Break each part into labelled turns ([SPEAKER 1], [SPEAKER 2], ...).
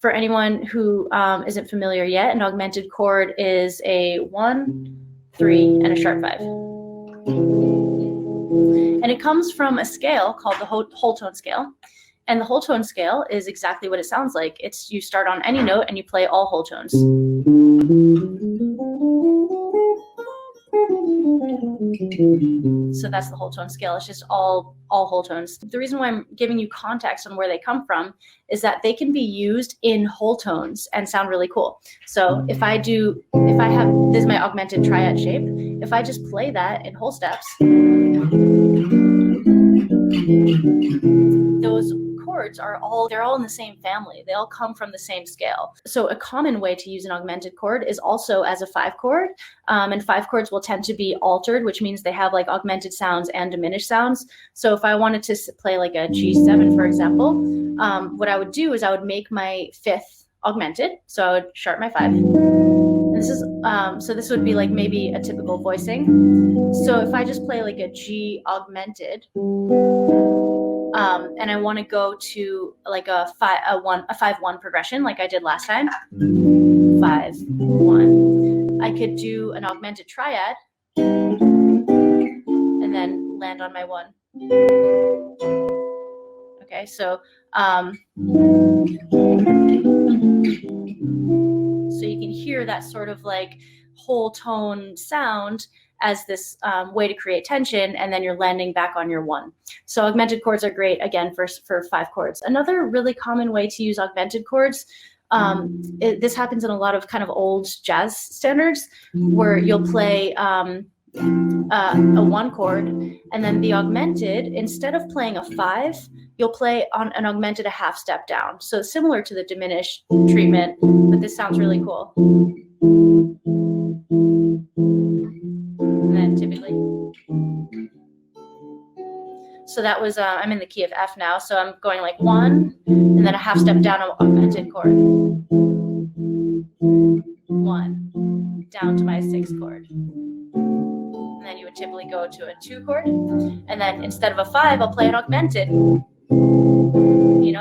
[SPEAKER 1] For anyone who isn't familiar yet, an augmented chord is a 1, 3, and a sharp 5. And it comes from a scale called the whole tone scale. And the whole tone scale is exactly what it sounds like. It's you start on any note and you play all whole tones. So that's the whole tone scale. It's just all whole tones. The reason why I'm giving you context on where they come from is that they can be used in whole tones and sound really cool. So if I have, this is my augmented triad shape. If I just play that in whole steps, those chords are they're all in the same family. They all come from the same scale. So a common way to use an augmented chord is also as a 5 chord. And 5 chords will tend to be altered, which means they have like augmented sounds and diminished sounds. So if I wanted to play like a G7, for example, what I would do is I would make my 5th augmented. So I would sharp my 5. And this is so this would be like maybe a typical voicing. So if I just play like a G augmented, and I want to go to like a 5-1 progression like I did last time. 5-1. I could do an augmented triad and then land on my 1. Okay, so you can hear that sort of like whole tone sound as this way to create tension, and then you're landing back on your 1. So augmented chords are great, again, for 5 chords. Another really common way to use augmented chords, this happens in a lot of kind of old jazz standards, where you'll play a 1 chord, and then the augmented, instead of playing a 5, you'll play on an augmented a half step down. So similar to the diminished treatment, but this sounds really cool. And then typically, so that was I'm in the key of F now, so I'm going like 1 and then a half step down, augmented chord, 1 down to my 6th chord, and then you would typically go to a 2 chord, and then instead of a 5 I'll play an augmented,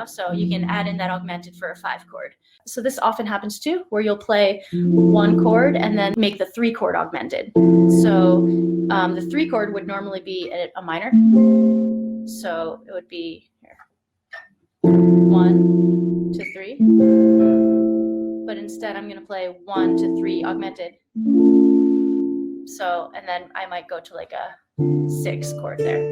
[SPEAKER 1] so you can add in that augmented for a 5 chord. So this often happens too, where you'll play 1 chord and then make the 3 chord augmented. So the 3 chord would normally be a minor. So it would be here, 1 to 3. But instead I'm going to play 1 to 3 augmented. So, and then I might go to like a 6 chord there.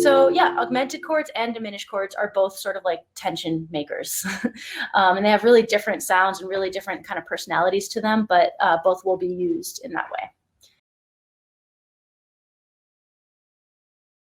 [SPEAKER 1] So yeah, augmented chords and diminished chords are both sort of like tension makers. And they have really different sounds and really different kind of personalities to them, but both will be used in that way.